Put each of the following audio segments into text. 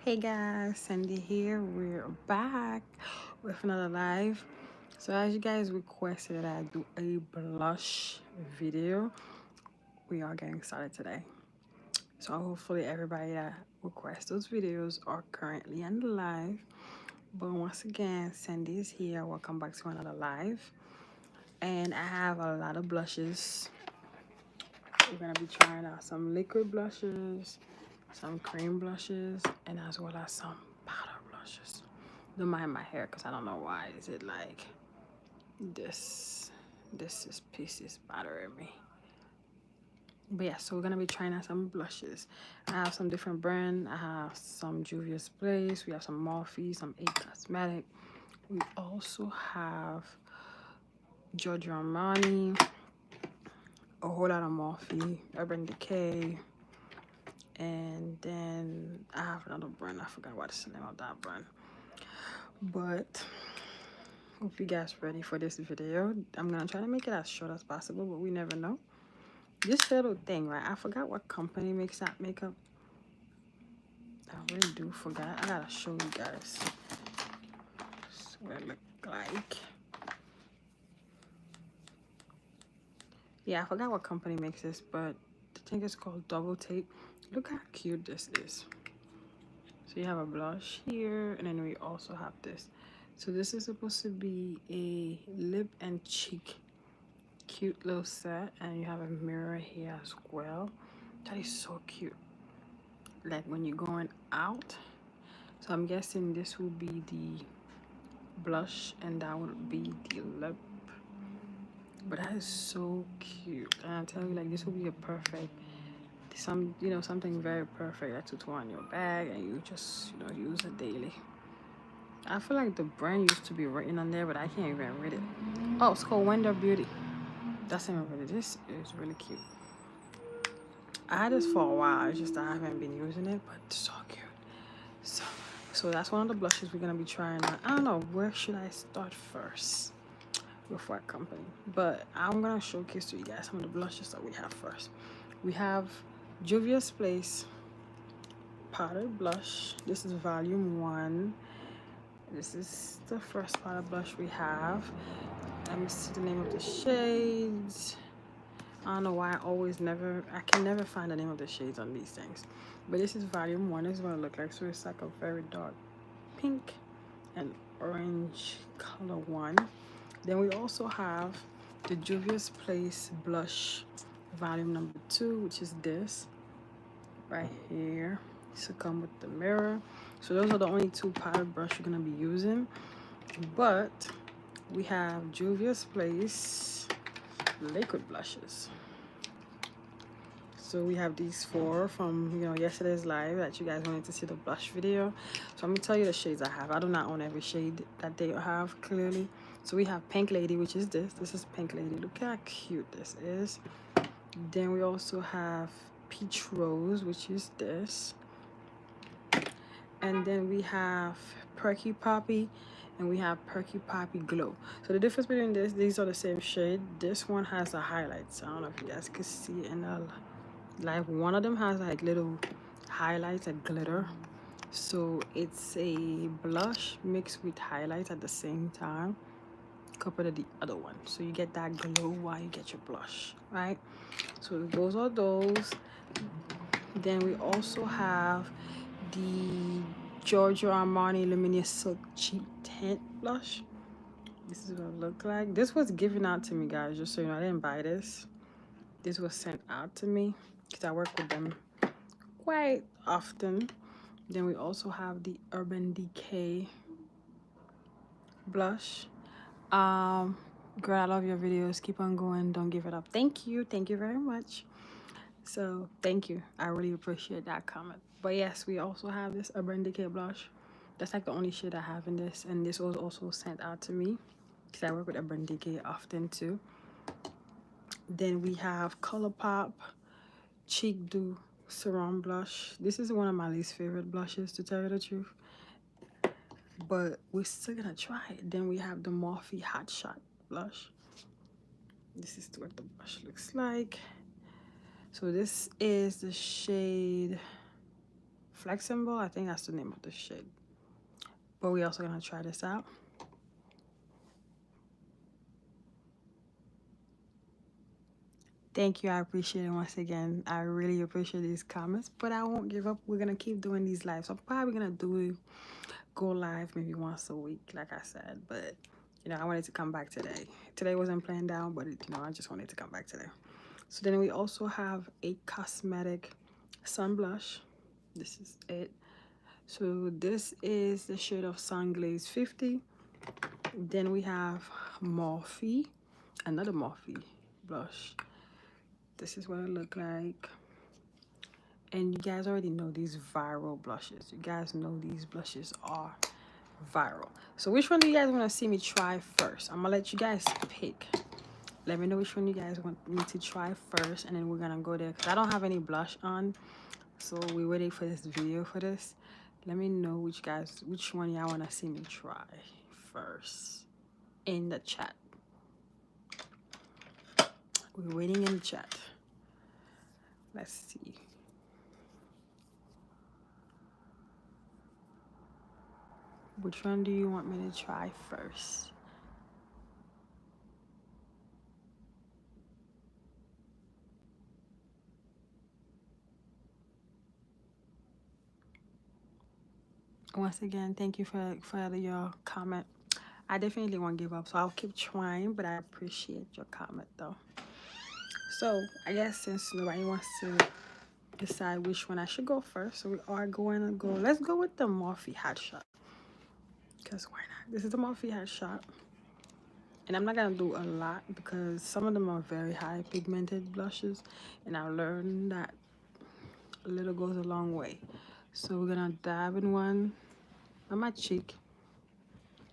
Hey guys, Sandy here. We're back with another live. So as you guys requested that I do a blush video, we are getting started today. So hopefully everybody that requests those videos are currently on the live. But once again, Sandy is here. Welcome back to another live. And I have a lot of blushes. We're gonna be trying out some liquid blushes, some cream blushes, and as well as some powder blushes. Don't mind my hair because I don't know why is it like this is pieces bothering me. But yeah, so we're gonna be trying out some blushes. I have some different brand. I have some Juvia's Place. We have some Morphe, some A Cosmetic. We also have Giorgio Armani, a whole lot of Morphe, Urban Decay, and then I have another brand. I forgot what's the name of that brand. But hope you guys ready for this video. I'm gonna try to make it as short as possible, but we never know. This little thing, right? I forgot what company makes that makeup. I really do forgot. I gotta show you guys what it look like. Yeah, I forgot what company makes this, but I think it's called Double Tape. Look how cute this is. So you have a blush here, and then we also have this. So this is supposed to be a lip and cheek cute little set, and you have a mirror here as well. That is so cute. Like when you're going out. So I'm guessing this will be the blush and that would be the lip. But that is so cute. And I tell you, like, this will be a perfect something very perfect that to throw on your bag and you just use it daily. I feel like the brand used to be written on there, but I can't even read it. Oh, it's called Wonder Beauty. That's not really. This is really cute. I had this for a while. It's just I haven't been using it, but it's so cute. So that's one of the blushes we're gonna be trying out. I don't know where should I start first with what company, but I'm gonna showcase to you guys some of the blushes that we have first. We have Juvia's Place powdered blush. This is volume 1. This is the first powder blush we have. Let me see the name of the shades. I don't know why I can never find the name of the shades on these things. But this is volume 1. This is what it looks like. So it's like a very dark pink and orange color one. Then we also have the Juvia's Place blush volume number 2, which is this right here. So come with the mirror. So those are the only 2 powder brush you're gonna be using. But we have Juvia's Place liquid blushes. So we have these 4 from yesterday's live that you guys wanted to see the blush video. So I'm gonna tell you the shades I have. I do not own every shade that they have clearly. So we have Pink Lady, which is this. This is Pink Lady. Look how cute this is. Then we also have Peach Rose, which is this. And then we have Perky Poppy, and we have Perky Poppy Glow. So the difference between these are the same shade. This one has the highlights. I don't know if you guys can see it in the live. One of them has like little highlights, like glitter. So it's a blush mixed with highlights at the same time compared to the other one. So you get that glow while you get your blush, right? So those are those. Then we also have the Giorgio Armani Luminous Silk Cheek Tint Blush. This is what it look like. This was given out to me, guys, just so you know. I didn't buy this. This was sent out to me because I work with them quite often. Then we also have the Urban Decay blush. Girl, I love your videos. Keep on going. Don't give it up. Thank you. Thank you very much. So thank you. I really appreciate that comment. But yes, we also have this Urban Decay blush. That's like the only shade I have in this. And this was also sent out to me because I work with Urban Decay often too. Then we have ColourPop Cheek Dew Serum Blush. This is one of my least favorite blushes, to tell you the truth. But we're still gonna try it. Then we have the Morphe Hot Shot Blush. This is what the blush looks like. So this is the shade Flexible, I think that's the name of the shade. But we also gonna try this out. Thank you. I appreciate it once again. I really appreciate these comments, but I won't give up. We're gonna keep doing these lives. I'm probably gonna go live maybe once a week, like I said. But you know, I wanted to come back today. Today wasn't planned down, but I just wanted to come back today. So then we also have a cosmetic sun blush. This is it. So this is the shade of Sun Glaze 50. Then we have Morphe, another Morphe blush. This is what it look like. And you guys already know these viral blushes. You guys know these blushes are viral. So which one do you guys want to see me try first? I'm gonna let you guys pick. Let me know which one you guys want me to try first, and then we're gonna go there because I don't have any blush on, so we're waiting for this video for this. Let me know which one y'all want to see me try first in the chat. We're waiting in the chat. Let's see. Which one do you want me to try first? Once again, thank you for your comment. I definitely won't give up, so I'll keep trying, but I appreciate your comment though. So I guess since nobody wants to decide which one I should go first, so we are going to go. Let's go with the Morphe Hot Shot. Because why not? This is the Morphe Hot Shot. And I'm not going to do a lot because some of them are very high pigmented blushes. And I learned that a little goes a long way. So we're going to dab in one on my cheek.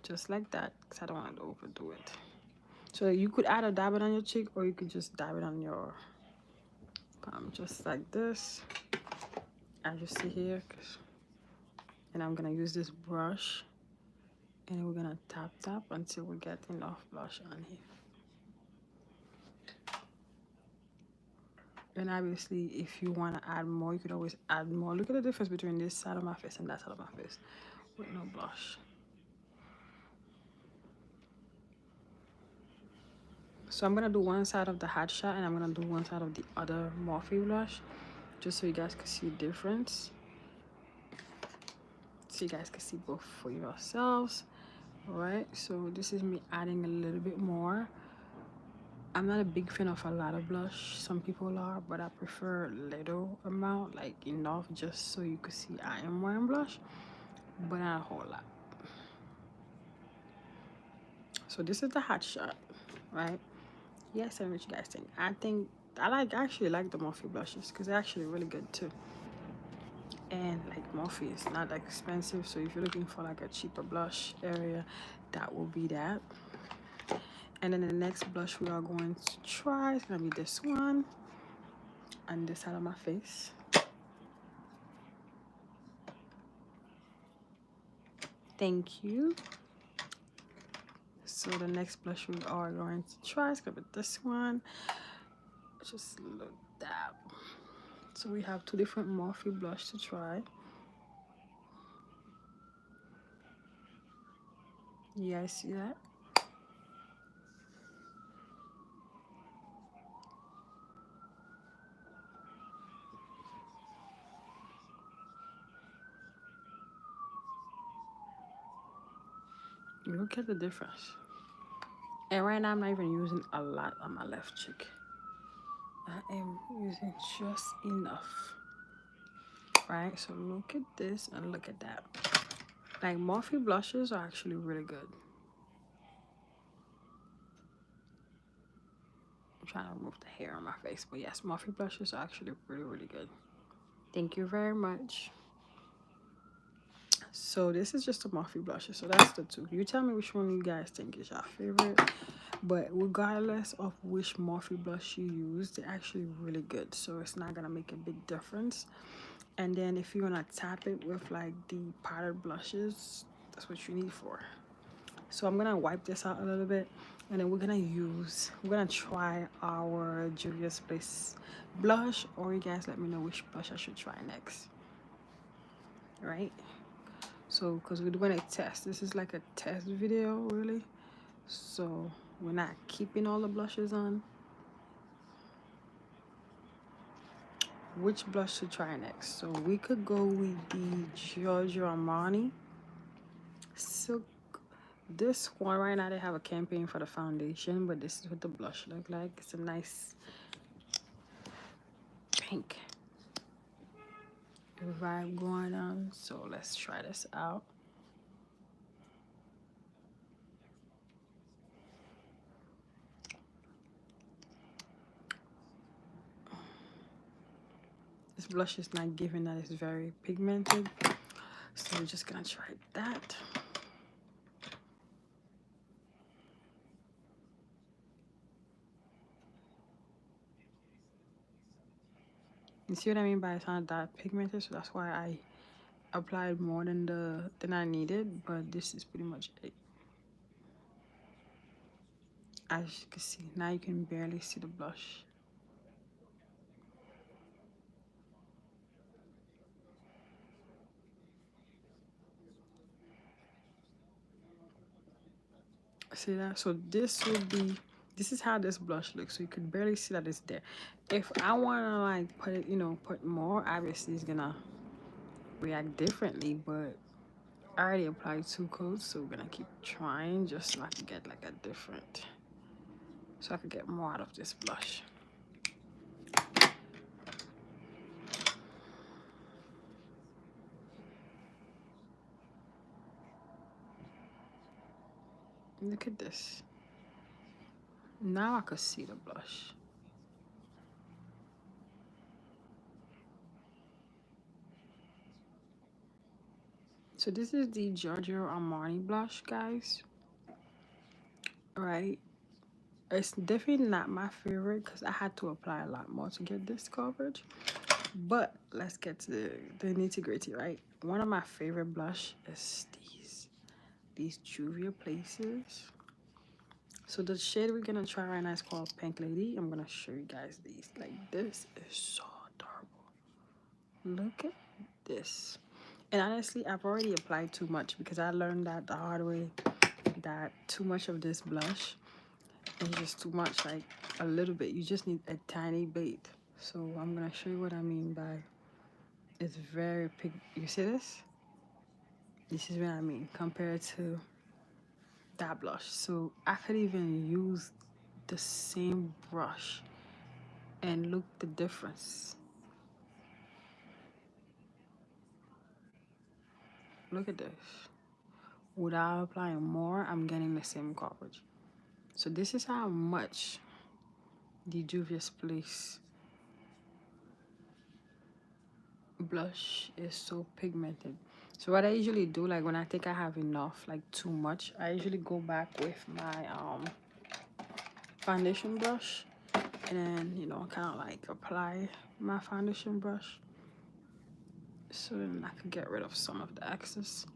Just like that. Because I don't want to overdo it. So you could either dab it on your cheek or you could just dab it on your palm. Just like this. As you see here. And I'm going to use this brush. And we're gonna tap until we get enough blush on here. And obviously, if you want to add more, you could always add more. Look at the difference between this side of my face and that side of my face with no blush. So I'm gonna do one side of the Hot Shot and I'm gonna do one side of the other Morphe blush, just so you guys can see the difference. So you guys can see both for yourselves. Alright, so this is me adding a little bit more. I'm not a big fan of a lot of blush. Some people are, but I prefer a little amount, like enough just so you can see I am wearing blush, but not a whole lot. So this is the Hot Shot, right? Yes, tell me what you guys think. I actually like the Morphe blushes because they're actually really good too. And like Morphe is not that expensive, so if you're looking for like a cheaper blush area, that will be that. And then the next blush we are going to try is gonna be this one on this side of my face. Thank you. So the next blush we are going to try is gonna be this one. Just look that. So we have two different Morphe blush to try. You guys see that? Look at the difference. And right now I'm not even using a lot on my left cheek. I am using just enough. Right? So look at this and look at that. Like Morphe blushes are actually really good. I'm trying to remove the hair on my face, but yes, Morphe blushes are actually really, really good. Thank you very much. So this is just a Morphe blushes. So that's the two. You tell me which one you guys think is your favorite. But regardless of which Morphe blush you use, they're actually really good. So it's not gonna make a big difference. And then if you wanna tap it with like the powdered blushes, that's what you need for. So I'm gonna wipe this out a little bit, and then we're gonna try our Juvia's Place blush, or you guys let me know which blush I should try next. right? So because we're doing a test, this is like a test video really, so we're not keeping all the blushes on. Which blush to try next? So we could go with the Giorgio Armani Silk. This one right now, they have a campaign for the foundation, but this is what the blush look like. It's a nice pink vibe going on. So let's try this out. This blush is not giving that it's very pigmented. So we're just gonna try that. You see what I mean by it's not that pigmented, so that's why I applied more than I needed, but this is pretty much it. As you can see, now you can barely see the blush. See that? So this will be, this is how this blush looks. So you could barely see that it's there. If I want to like put it, you know, put more, obviously it's gonna react differently, but I already applied 2 coats, so we're gonna keep trying just so I can get like a different, so I could get more out of this blush. Look at this. Now I could see the blush. So this is the Giorgio Armani blush, guys. Right? It's definitely not my favorite because I had to apply a lot more to get this coverage. But let's get to the nitty-gritty, right? One of my favorite blush is these Juvia Places. So the shade we're gonna try right now is called Pink Lady. I'm gonna show you guys these. Like, this is so adorable. Look at this. And honestly, I've already applied too much because I learned that the hard way, that too much of this blush is just too much. Like a little bit, you just need a tiny bit. So I'm gonna show you what I mean by it's very pig. You see this? This is what I mean compared to that blush. So I could even use the same brush and look the difference. Look at this. Without applying more, I'm getting the same coverage. So this is how much the Juvia's Place blush is so pigmented. So what I usually do, like when I think I have enough, like too much, I usually go back with my foundation brush and then, you know, kind of like apply my foundation brush so then I can get rid of some of the excess.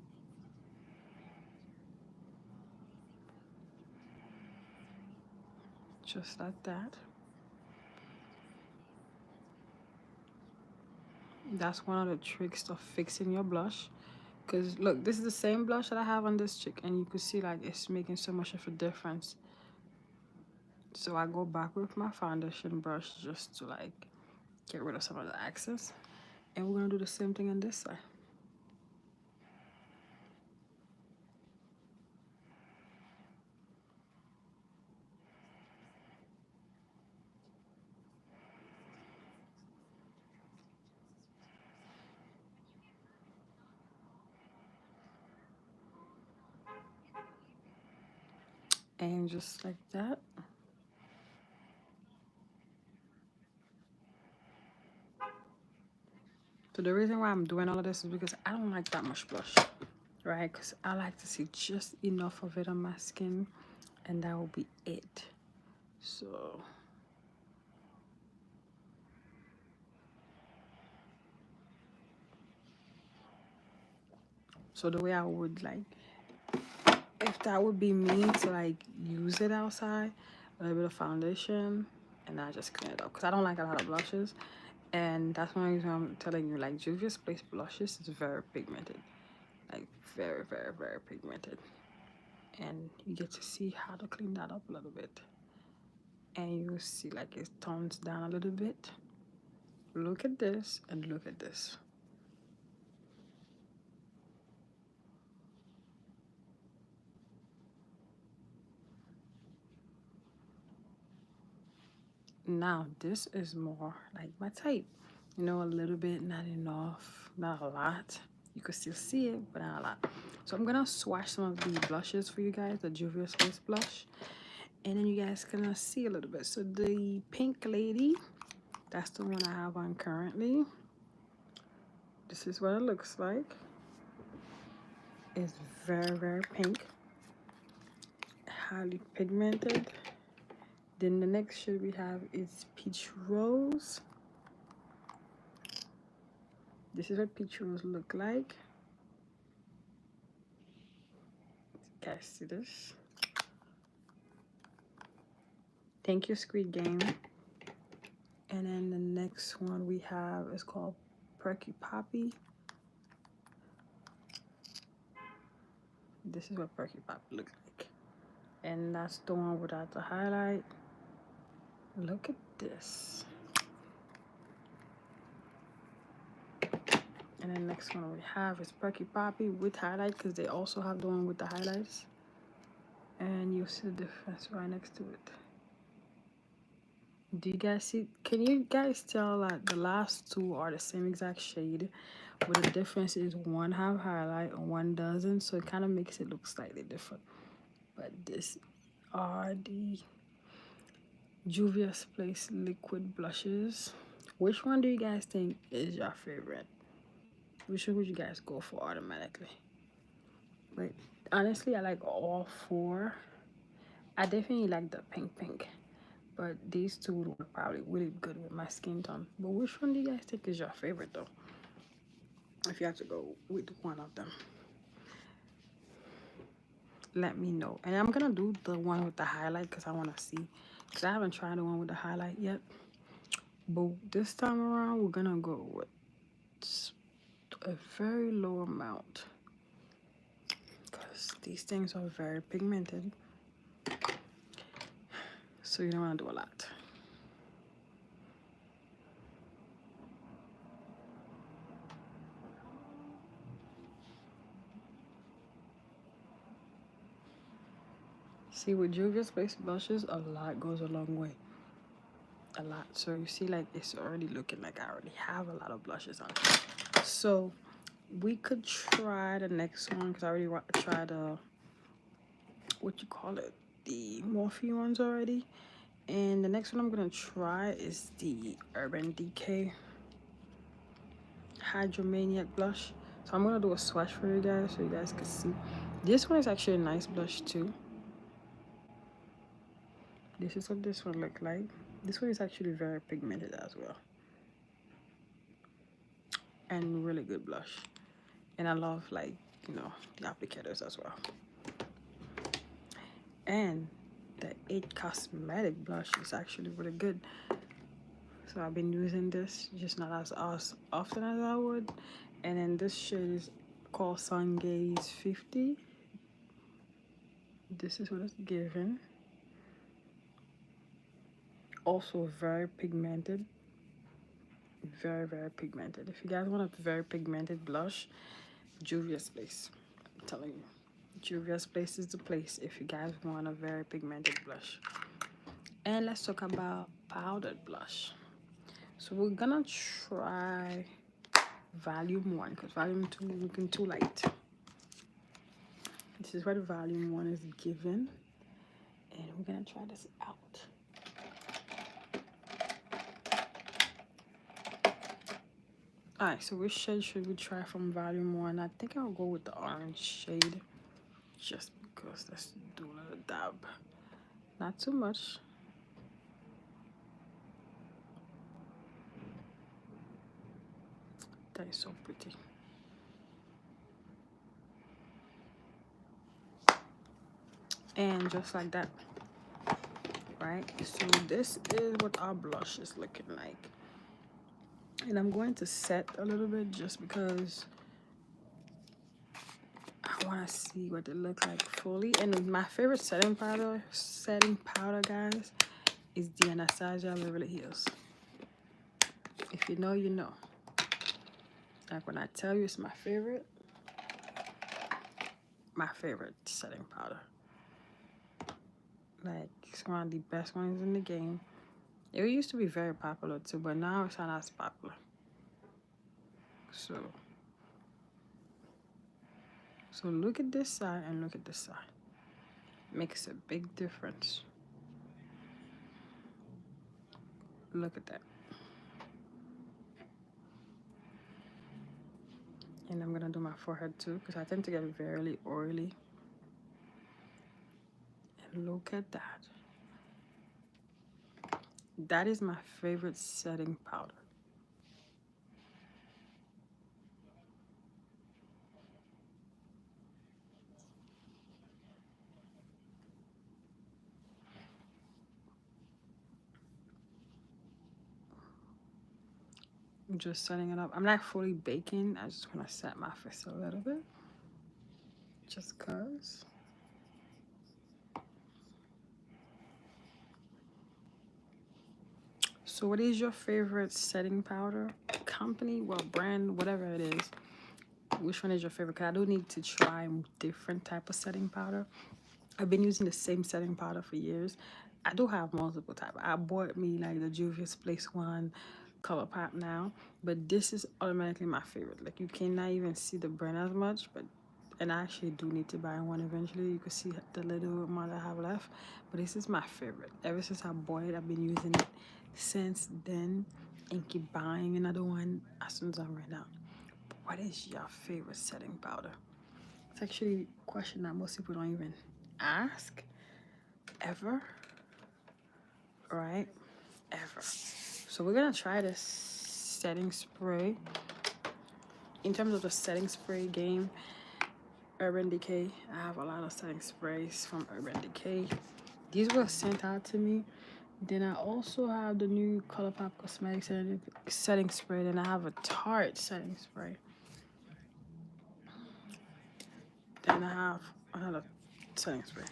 Just like that. That's one of the tricks of fixing your blush. Because look, this is the same blush that I have on this chick, and you can see like it's making so much of a difference. So I go back with my foundation brush just to like get rid of some of the excess. And we're gonna do the same thing on this side. And just like that. So the reason why I'm doing all of this is because I don't like that much blush, right? Because I like to see just enough of it on my skin, and that will be it. So the way I would like, if that would be me to like use it outside, a little bit of foundation, and I just clean it up because I don't like a lot of blushes. And that's one reason I'm telling you, like, Juvia's Place blushes is very pigmented. Like, very, very, very pigmented. And you get to see how to clean that up a little bit. And you see, like, it tones down a little bit. Look at this and look at this. Now, this is more like my type. You know, a little bit, not enough, not a lot. You could still see it, but not a lot. So I'm gonna swatch some of these blushes for you guys, the Juvia's Place blush. And then you guys gonna see a little bit. So the Pink Lady, that's the one I have on currently. This is what it looks like. It's very, very pink. Highly pigmented. Then the next shade we have is Peach Rose. This is what Peach Rose look like. You guys see this? Thank you, Squid Game. And then the next one we have is called Perky Poppy. This is what Perky Poppy looks like. And that's the one without the highlight. Look at this. And the next one we have is Perky Poppy with highlight, because they also have the one with the highlights. And you'll see the difference right next to it. Do you guys see? Can you guys tell that the last two are the same exact shade, but the difference is one have highlight and one doesn't, so it kind of makes it look slightly different. But this are the Juvia's Place liquid blushes. Which one do you guys think is your favorite? Which one would you guys go for automatically? But honestly, I like all four. I definitely like the pink, but these two would work probably really good with my skin tone. But which one do you guys think is your favorite though? If you have to go with one of them, let me know. And I'm gonna do the one with the highlight because I want to see, because I haven't tried the one with the highlight yet. But this time around, we're gonna go with a very low amount because these things are very pigmented, so you don't want to do a lot. See, with Juvia's Place blushes, a lot goes a long way. A lot. So you see, like, it's already looking like I already have a lot of blushes on. So we could try the next one because I already tried what you call it, the Morphe ones already. And the next one I'm gonna try is the Urban Decay Hydromaniac blush. So I'm gonna do a swatch for you guys so you guys can see. This one is actually a nice blush too. This is what this one look like. This one is actually very pigmented as well, and really good blush. And I love, like, you know, the applicators as well. And the 8 Cosmetic blush is actually really good. So I've been using this, just not as often as I would. And then this shade is called Sun Gaze 50. This is what it's given. Also very pigmented. Very, very pigmented. If you guys want a very pigmented blush, Juvia's Place. I'm telling you. Juvia's Place is the place if you guys want a very pigmented blush. And let's talk about powdered blush. So we're gonna try Volume 1 because Volume 2 is looking too light. This is what Volume 1 is given. And we're gonna try this out. Alright, so which shade should we try from Volume 1? I think I'll go with the orange shade. Just because. Let's do a little dab. Not too much. That is so pretty. And just like that. Right? So this is what our blush is looking like. And I'm going to set a little bit just because I want to see what they look like fully. And my favorite setting powder, guys, is the Anastasia Beverly Hills. If you know, you know. Like when I tell you it's my favorite setting powder. Like, it's one of the best ones in the game. It used to be very popular too, but now it's not as popular. So look at this side and look at this side. Makes a big difference. Look at that. And I'm gonna do my forehead too, because I tend to get very oily. And look at that. That is my favorite setting powder. I'm just setting it up. I'm not fully baking. I just want to set my face a little bit. Just cause. So what is your favorite setting powder? Company, well, brand, whatever it is. Which one is your favorite? Because I do need to try different type of setting powder. I've been using the same setting powder for years. I do have multiple type. I bought me like the Juvia's Place one, Color Pop now, but this is automatically my favorite. Like, you cannot even see the brand as much, but and I actually do need to buy one eventually. You can see the little amount I have left, but this is my favorite. Ever since I bought it, I've been using it since then and keep buying another one as soon as I run out. What is your favorite setting powder? It's actually a question that most people don't even ask ever, right? Ever. So we're gonna try this setting spray. In terms of the setting spray game, Urban Decay, I have a lot of setting sprays from Urban Decay. These were sent out to me. Then I also have the new ColourPop Cosmetics setting spray. Then I have a Tarte setting spray. Then I have another setting spray.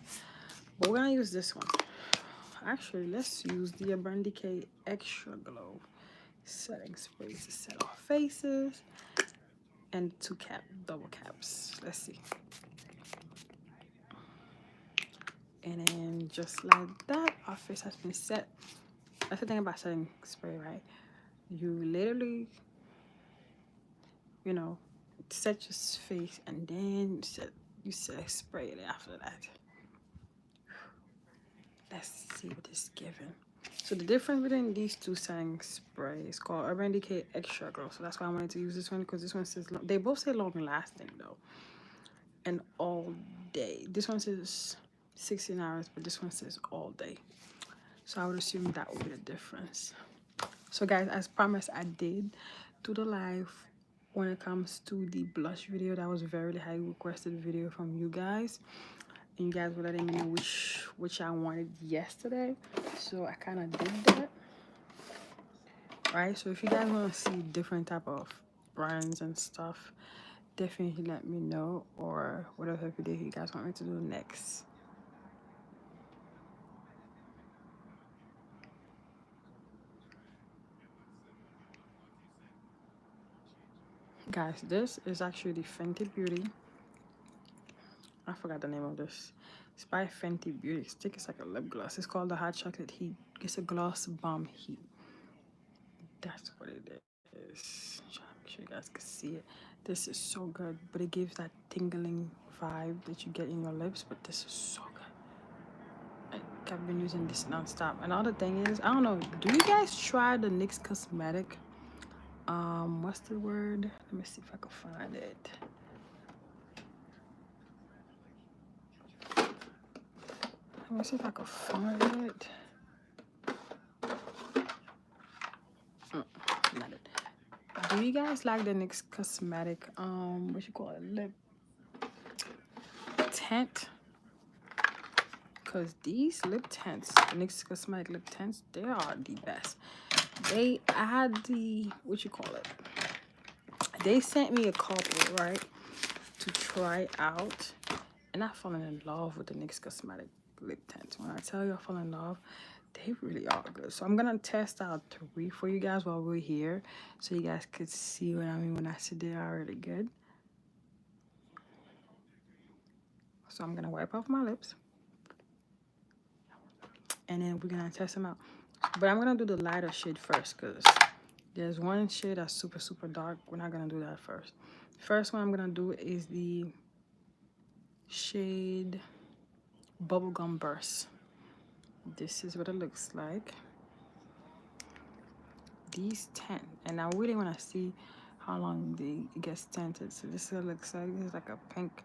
But we're gonna use this one. Actually, let's use the Urban Decay Extra Glow setting spray to set our faces. And double caps. Let's see. And then just like that, our face has been set. That's the thing about setting spray, right? You literally, set your face and then you set spray it after that. Let's see what it's giving. So the difference between these two setting sprays is called Urban Decay Extra Glow. So that's why I wanted to use this one, because this one says they both say long lasting though, and all day. This one says 16 hours, but this one says all day. So I would assume that would be the difference. So guys, as promised, I did do the live when it comes to the blush video. That was a very highly requested video from you guys, and you guys were letting me know which I wanted yesterday. So I kind of did that, right? So if you guys want to see different type of brands and stuff, definitely let me know, or whatever video you guys want me to do next. Guys, this is actually the Fenty Beauty. I forgot the name of this. It's by Fenty Beauty. I think it's like a lip gloss. It's called the Hot Chocolate Heat. It's a gloss bomb heat. That's what it is. I'm trying to make sure you guys can see it. This is so good, but it gives that tingling vibe that you get in your lips. But this is so good. I've been using this nonstop. Another thing is, I don't know, do you guys try the NYX Cosmetic? What's the word? Let me see if I can find it. Let me see if I can find it. Not it. Do you guys like the NYX Cosmetic, what you call it, lip tint? Because these lip tints, the NYX Cosmetic lip tints, they are the best. I had the, what you call it? They sent me a couple, right, to try out, and I fallen in love with the NYX Cosmetic lip tints. When I tell you I fall in love, they really are good. So I'm gonna test out 3 for you guys while we're here, so you guys could see what I mean when I said they are really good. So I'm gonna wipe off my lips, and then we're gonna test them out. But I'm gonna do the lighter shade first, because there's one shade that's super, super dark. We're not gonna do that first. First one I'm gonna do is the shade Bubblegum Burst. This is what it looks like. These 10, and I really want to see how long it gets tinted. So this is what it looks like. This is like a pink.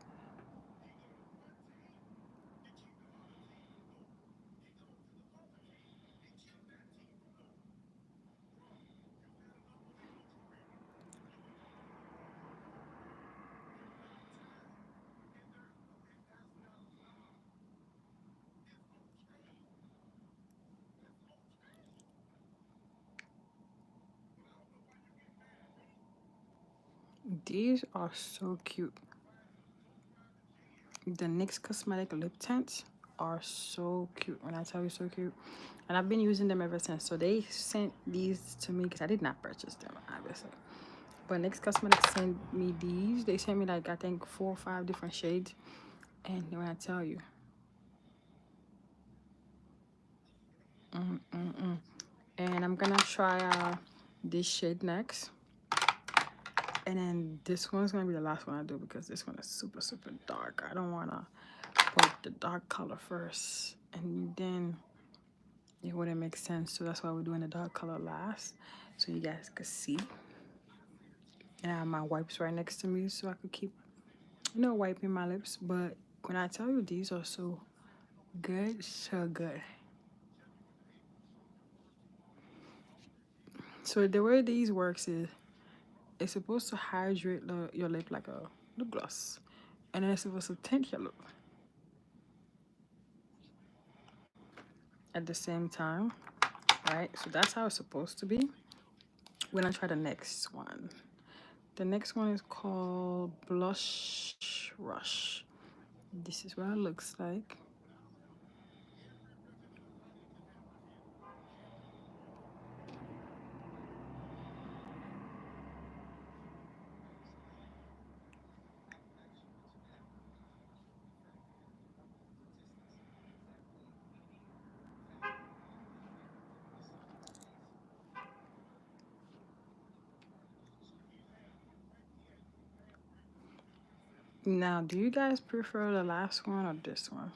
These are so cute. The NYX Cosmetic lip tints are so cute. When I tell you so cute, and I've been using them ever since. So they sent these to me because I did not purchase them, obviously. But NYX Cosmetics sent me these. They sent me like, I think 4 or 5 different shades. And when I tell you, and I'm gonna try this shade next, and then this one's gonna be the last one I do because this one is super, super dark. I don't want to put the dark color first, and then it wouldn't make sense. So that's why we're doing the dark color last, so you guys could see. And I have my wipes right next to me so I could keep, wiping my lips. But when I tell you, these are so good, so good. So the way these works is, it's supposed to hydrate your lip like a lip gloss, and then it's supposed to tint your lip at the same time, right? So that's how it's supposed to be. We're gonna try the next one. The next one is called Blush Rush. This is what it looks like. Now, do you guys prefer the last one or this one?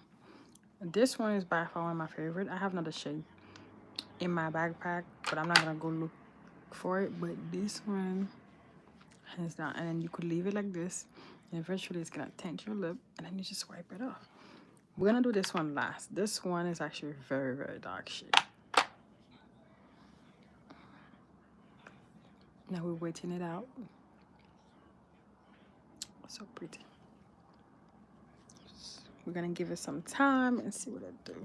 This one is by far one of my favorite. I have another shade in my backpack, but I'm not gonna go look for it. But this one, hands down. And then you could leave it like this, and eventually it's gonna tint your lip, and then you just wipe it off. We're gonna do this one last. This one is actually a very, very dark shade. Now we're waiting it out. So pretty. We're gonna give it some time and see what it do.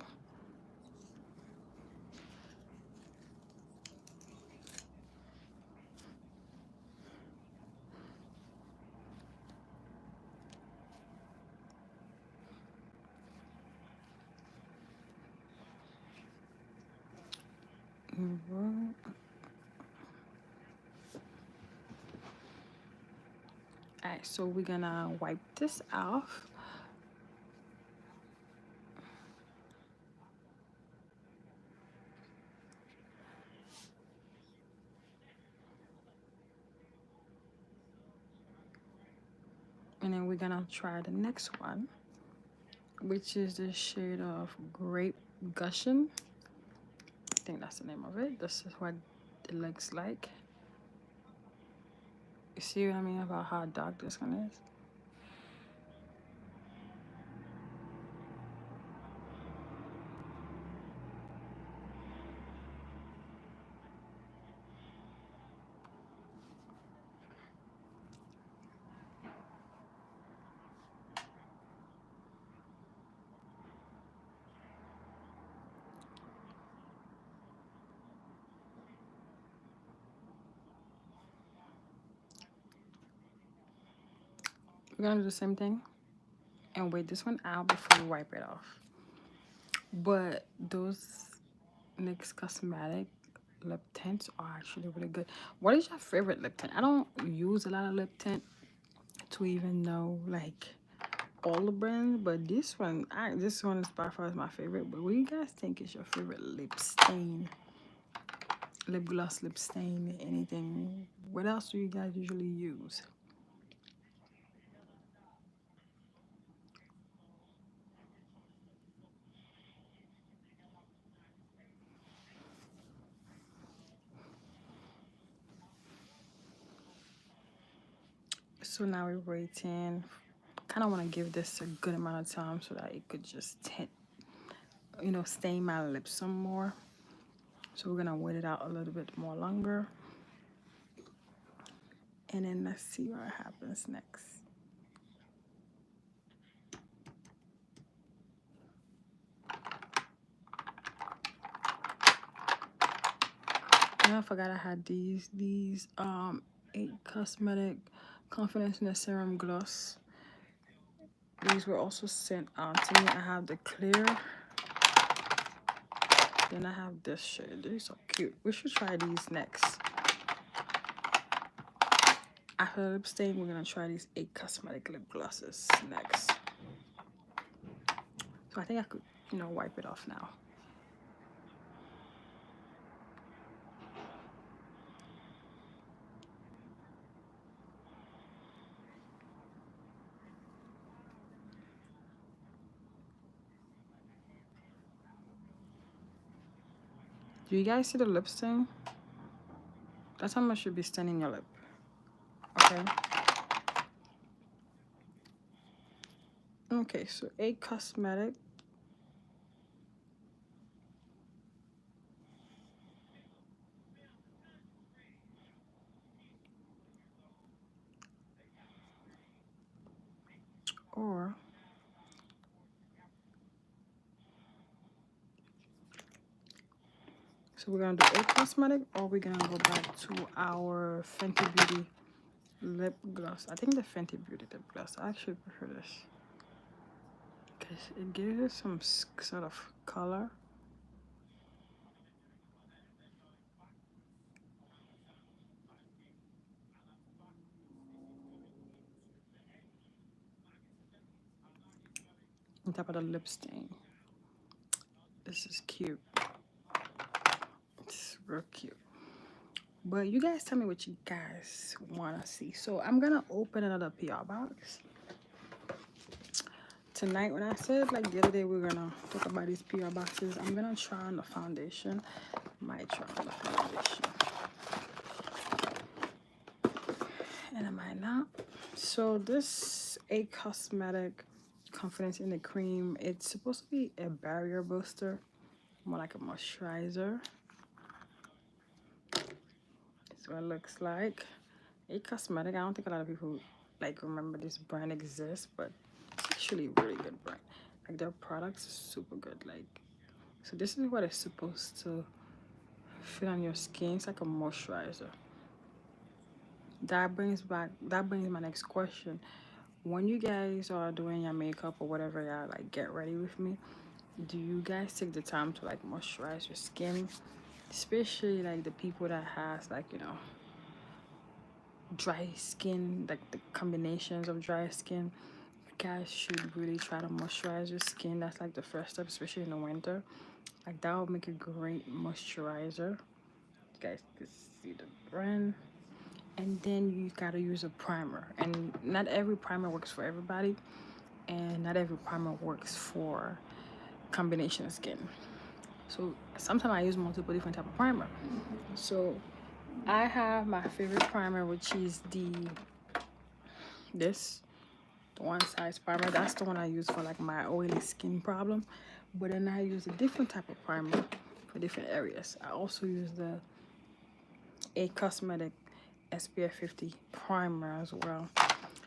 Alright, so we're gonna wipe this off. And then we're gonna try the next one, which is the shade of Grape Gushin. I think that's the name of it. This is what it looks like. You see what I mean about how dark this one is? we're gonna do the same thing and wait this one out before we wipe it off. But those NYX Cosmetic lip tints are actually really good. What is your favorite lip tint? I don't use a lot of lip tint to even know like all the brands, but this one is by far my favorite. But what do you guys think is your favorite lip stain? Lip gloss, lip stain, anything? What else do you guys usually use? So now we're waiting. Kind of want to give this a good amount of time so that it could just tint, stain my lips some more. So we're gonna wait it out a little bit more longer, and then let's see what happens next. And I forgot I had these 8 Cosmetic Confidence in the Serum Gloss. These were also sent out to me. I have the clear. Then I have this shade. These are cute. We should try these next. After the lip stain, we're gonna try these 8 Cosmetic lip glosses next. So I think I could, wipe it off now. Do you guys see the lip stain? That's how much should be staining your lip. Okay. Okay, so 8 Cosmetic. Or so we're gonna do 8 Cosmetic, or we're gonna go back to our Fenty Beauty lip gloss. I think the Fenty Beauty lip gloss. I actually prefer this because it gives it some sort of color. On top of the lip stain. This is cute. It's real cute. But you guys tell me what you guys want to see. So I'm going to open another PR box. Tonight, when I said like the other day we are going to talk about these PR boxes, I'm going to try on the foundation. Might try on the foundation. And I might not. So this 8 Cosmetic Confidence in the Cream. It's supposed to be a barrier booster. More like a moisturizer. That's what it looks like. 8 Cosmetic. I don't think a lot of people like remember this brand exists, but it's actually a really good brand. Like their products are super good. Like, so this is what it's supposed to fit on your skin. It's like a moisturizer. That brings my next question. When you guys are doing your makeup or whatever y'all like get ready with me, do you guys take the time to like moisturize your skin? Especially like the people that has like, dry skin, like the combinations of dry skin. You guys should really try to moisturize your skin. That's like the first step, especially in the winter. Like that will make a great moisturizer. You guys can see the brand. And then you gotta use a primer. And not every primer works for everybody. And not every primer works for combination skin. So sometimes I use multiple different type of primer. So I have my favorite primer, which is the one size primer. That's the one I use for like my oily skin problem. But then I use a different type of primer for different areas. I also use the 8 Cosmetic SPF 50 primer as well,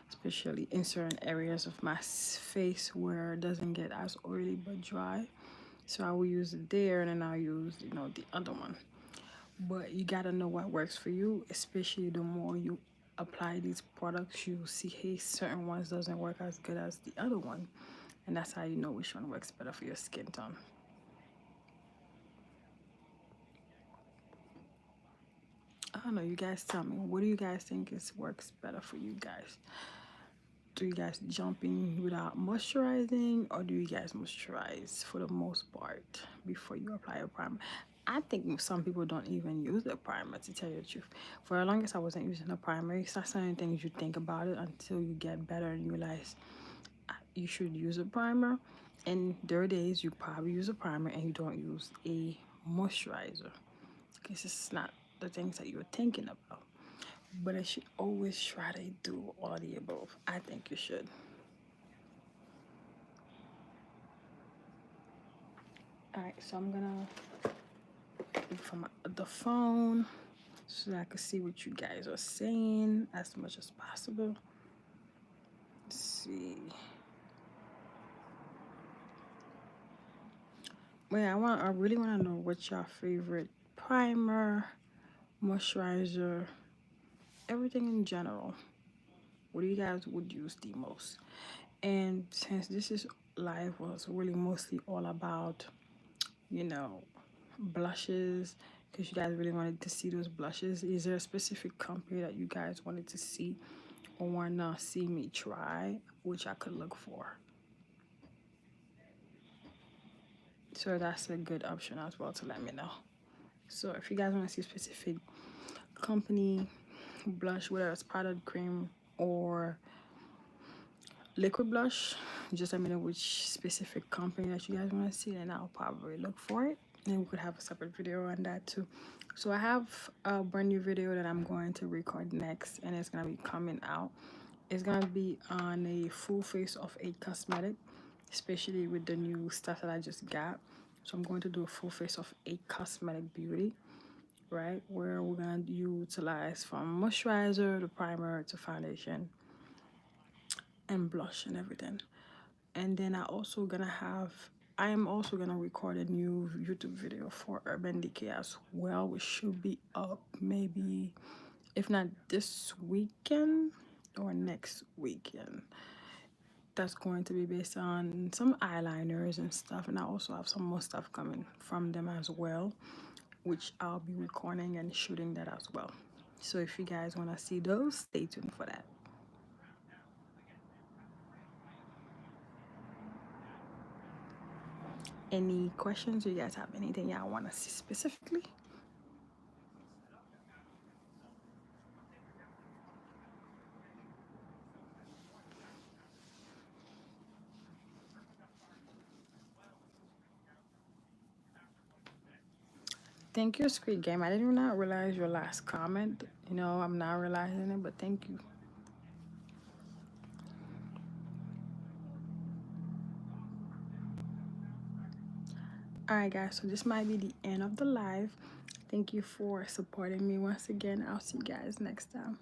especially in certain areas of my face where it doesn't get as oily but dry. So I will use it there, and then I'll use the other one. But you gotta know what works for you, especially the more you apply these products, you see, hey, certain ones doesn't work as good as the other one, and that's how you know which one works better for your skin tone. I don't know, you guys tell me, what do you guys think is works better for you guys? Do you guys jump in without moisturizing, or do you guys moisturize for the most part before you apply a primer? I think some people don't even use a primer, to tell you the truth. For the longest, I wasn't using a primer. It's not certain things you think about it until you get better and you realize you should use a primer. And there are days you probably use a primer and you don't use a moisturizer because it's not the things that you're thinking about. But I should always try to do all of the above. I think you should. All right, so I'm gonna from the phone so that I can see what you guys are saying as much as possible. Let's see. Wait, I really want to know what's your favorite primer, moisturizer, everything in general. What do you guys would use the most? And since this is live was really mostly all about, you know, blushes, because you guys really wanted to see those blushes, is there a specific company that you guys wanted to see or want to see me try, which I could look for? So that's a good option as well to let me know. So if you guys want to see specific company blush, whether it's powdered cream or liquid blush, just let me know which specific company that you guys want to see, and I'll probably look for it, and we could have a separate video on that too. So I have a brand new video that I'm going to record next, and it's gonna be coming out. It's gonna be on a full face of a cosmetic, especially with the new stuff that I just got. So I'm going to do a full face of a cosmetic beauty, right, where we're gonna utilize from moisturizer to primer to foundation and blush and everything. And then I am also gonna record a new YouTube video for Urban Decay as well, which should be up maybe, if not this weekend or next weekend. That's going to be based on some eyeliners and stuff, and I also have some more stuff coming from them as well, which I'll be recording and shooting that as well. So if you guys want to see those, stay tuned for that. Any questions? Do you guys have anything y'all want to see specifically? Thank you, Squid Game. I did not realize your last comment. You know, I'm not realizing it, but thank you. Alright, guys, so this might be the end of the live. Thank you for supporting me once again. I'll see you guys next time.